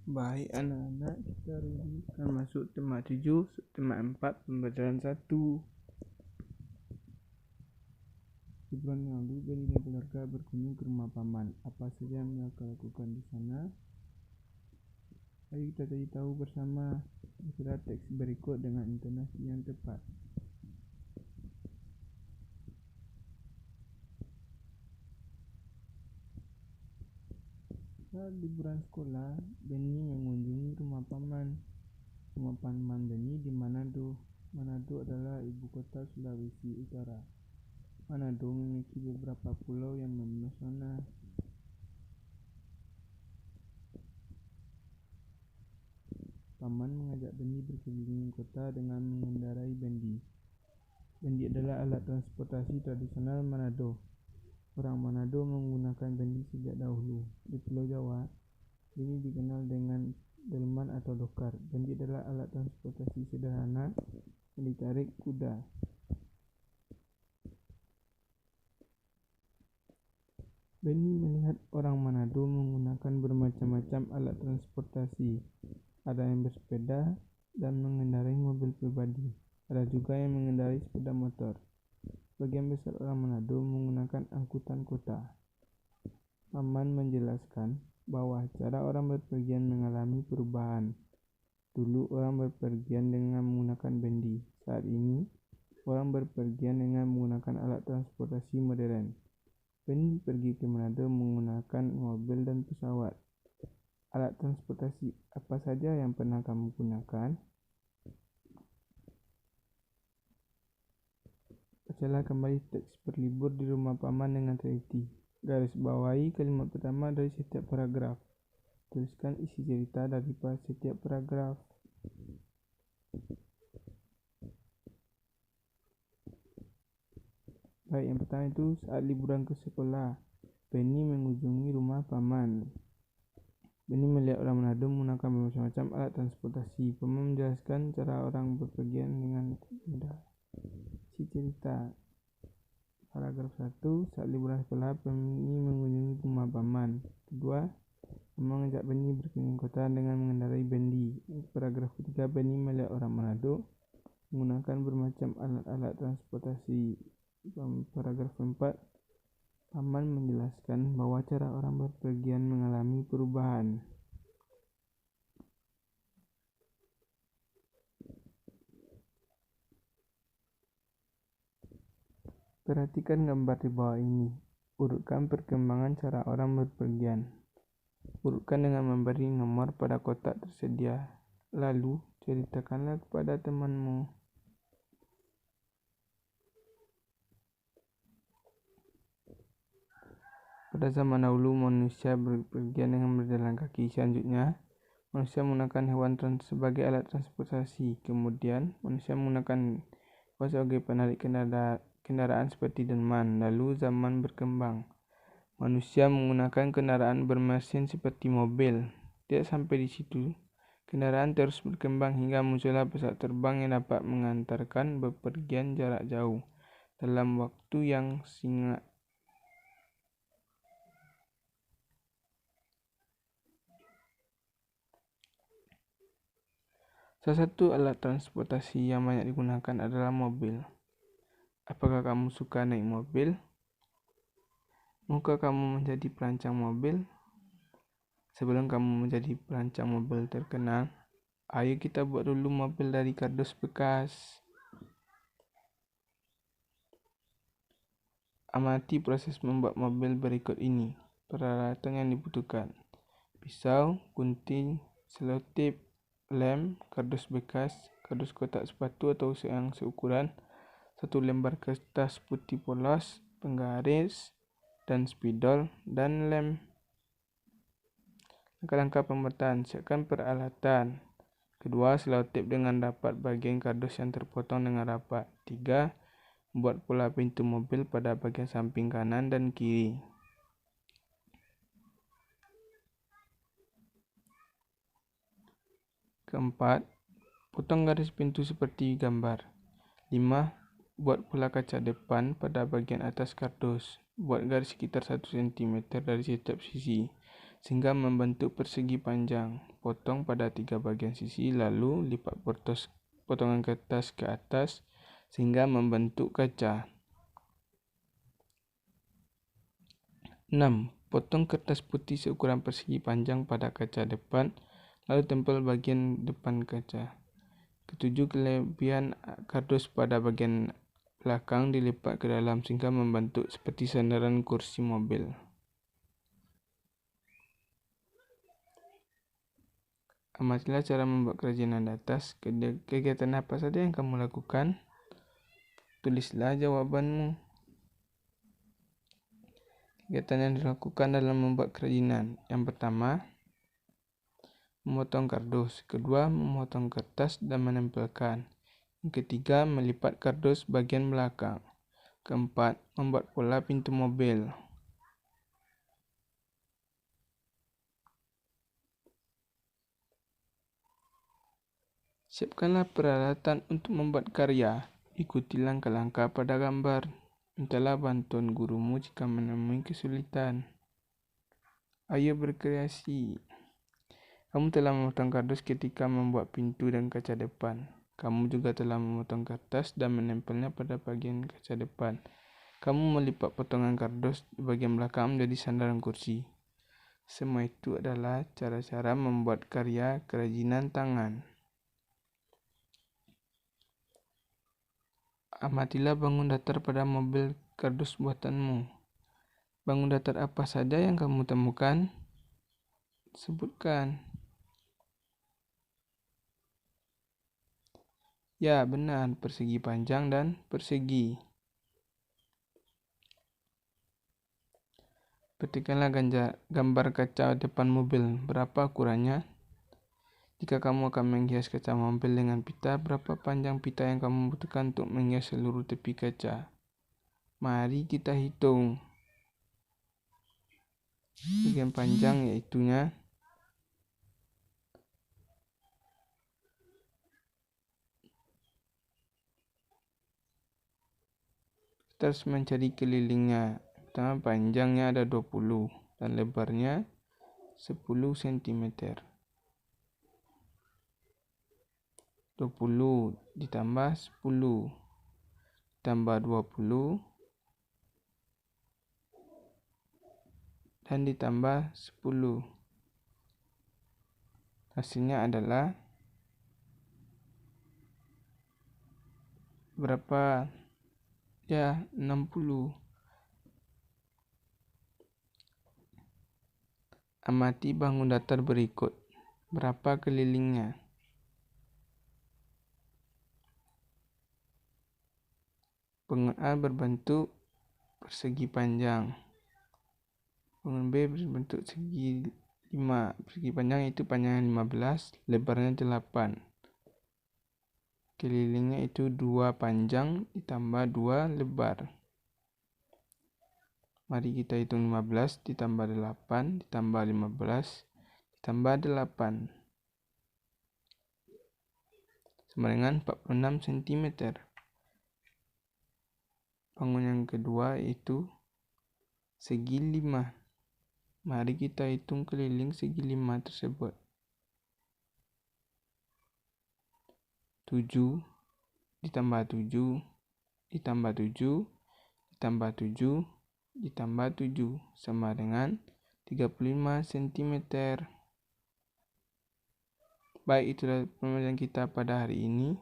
Baik anak-anak, kita hari ini akan masuk tema 7, tema 4, pembelajaran 1. Di bulan yang lalu, Benny dan keluarga berkunjung ke rumah paman. Apa saja yang mereka lakukan di sana? Ayo kita cari tahu bersama. Ikuti teks berikut dengan intonasi yang tepat. Saat liburan sekolah, Benny mengunjungi rumah paman. Rumah paman Benny di Manado. Manado adalah ibu kota Sulawesi Utara. Manado memiliki beberapa pulau yang memesona. Paman mengajak Benny berkeliling kota dengan mengendarai bendi. Bendi adalah alat transportasi tradisional Manado. Orang Manado menggunakan bendi sejak dahulu. Di Pulau Jawa, bendi dikenal dengan delman atau dokar. Bendi adalah alat transportasi sederhana yang ditarik kuda. Benny melihat orang Manado menggunakan bermacam-macam alat transportasi. Ada yang bersepeda dan mengendarai mobil pribadi. Ada juga yang mengendarai sepeda motor. Sebagian besar orang Manado menggunakan angkutan kota. Paman menjelaskan bahwa cara orang berpergian mengalami perubahan. Dulu orang berpergian dengan menggunakan bendi. Saat ini, orang berpergian dengan menggunakan alat transportasi modern. Benny pergi ke Manado menggunakan mobil dan pesawat. Alat transportasi apa saja yang pernah kamu gunakan? Bacalah kembali teks berlibur di rumah paman dengan teliti. Garis bawahi kalimat pertama dari setiap paragraf. Tuliskan isi cerita dari setiap paragraf. Baik, yang pertama itu saat liburan ke sekolah, Benny mengunjungi rumah paman. Benny melihat orang Manado menggunakan macam-macam alat transportasi. Paman menjelaskan cara orang berpergian dengan mudah. Isi cerita. Paragraf 1. Saat liburan sekolah, Benny mengunjungi rumah paman. Kedua, paman mengajak Benny berkeliling kota dengan mengendarai bendi. Paragraf ketiga, Benny melihat orang Manado menggunakan bermacam alat-alat transportasi. Paragraf 4, paman menjelaskan bahwa cara orang berpergian mengalami perubahan. Perhatikan gambar di bawah ini. Urutkan perkembangan cara orang berpergian. Urutkan dengan memberi nomor pada kotak tersedia. Lalu, ceritakanlah kepada temanmu. Pada zaman dahulu, manusia berpergian dengan berjalan kaki. Selanjutnya, manusia menggunakan hewan sebagai alat transportasi. Kemudian, manusia menggunakan hewan sebagai penarik kendaraan seperti delman. Lalu zaman berkembang. Manusia menggunakan kendaraan bermesin seperti mobil. Tidak sampai di situ. Kendaraan terus berkembang hingga muncullah pesawat terbang yang dapat mengantarkan bepergian jarak jauh dalam waktu yang singkat. Salah satu alat transportasi yang banyak digunakan adalah mobil. Apakah kamu suka naik mobil? Maukah kamu menjadi perancang mobil? Sebelum kamu menjadi perancang mobil terkenal, ayo kita buat dulu mobil dari kardus bekas. Amati proses membuat mobil berikut ini. Peralatan yang dibutuhkan: pisau, gunting, selotip, lem, kardus bekas, kardus kotak sepatu atau yang seukuran, satu lembar kertas putih polos, penggaris, dan spidol, dan lem. Langkah-langkah pembuatan: siapkan peralatan. Kedua, selotip dengan rapat bagian kardus yang terpotong dengan rapat. 3. Buat pola pintu mobil pada bagian samping kanan dan kiri. Keempat, potong garis pintu seperti gambar. 5. Buat pola kaca depan pada bagian atas kardus. Buat garis sekitar 1 cm dari setiap sisi. sehingga membentuk persegi panjang. Potong pada 3 bagian sisi, lalu lipat potongan kertas ke atas sehingga membentuk kaca. 6. Potong kertas putih seukuran persegi panjang pada kaca depan, lalu tempel bagian depan kaca. 7. Kelebihan kardus pada bagian belakang dilipat ke dalam sehingga membentuk seperti sandaran kursi mobil. Amatilah cara membuat kerajinan di atas. Kegiatan apa saja yang kamu lakukan? Tulislah jawabanmu. Kegiatan yang dilakukan dalam membuat kerajinan. Yang pertama, memotong kardus. Kedua, memotong kertas dan menempelkan. Yang ketiga, melipat kardus bagian belakang. Keempat, membuat pola pintu mobil. Siapkanlah peralatan untuk membuat karya. Ikuti langkah-langkah pada gambar. Mintalah bantuan gurumu jika menemui kesulitan. Ayo berkreasi. Kamu telah memotong kardus ketika membuat pintu dan kaca depan. Kamu juga telah memotong kertas dan menempelnya pada bagian kaca depan. Kamu melipat potongan kardus di bagian belakang menjadi sandaran kursi. Semua itu adalah cara-cara membuat karya kerajinan tangan. Amatilah bangun datar pada mobil kardus buatanmu. Bangun datar apa saja yang kamu temukan? Sebutkan. Ya, benar, persegi panjang dan persegi. Petikkanlah gambar kaca depan mobil. Berapa ukurannya? Jika kamu akan menghias kaca mobil dengan pita, berapa panjang pita yang kamu butuhkan untuk menghias seluruh tepi kaca? Mari kita hitung. Bagian panjang yaitunya kita harus mencari kelilingnya. Pertama, panjangnya ada 20 dan lebarnya 10 cm. 20 ditambah 10 ditambah 20 dan ditambah 10. Hasilnya adalah berapa? Ya, 60. Amati bangun datar berikut. Berapa kelilingnya? Bangun A berbentuk persegi panjang. Bangun B berbentuk segi 5. Persegi panjang itu panjangnya 15, lebarnya 8. Kelilingnya itu 2 panjang ditambah 2 lebar. Mari kita hitung 15 ditambah 8 ditambah 15 ditambah 8 sama dengan 46 cm. Bangun yang kedua itu segi 5. Mari kita hitung keliling segi 5 tersebut. 7 ditambah 7 ditambah 7 ditambah 7 ditambah 7 sama dengan 35 cm. Baik, itulah pembelajaran kita pada hari ini.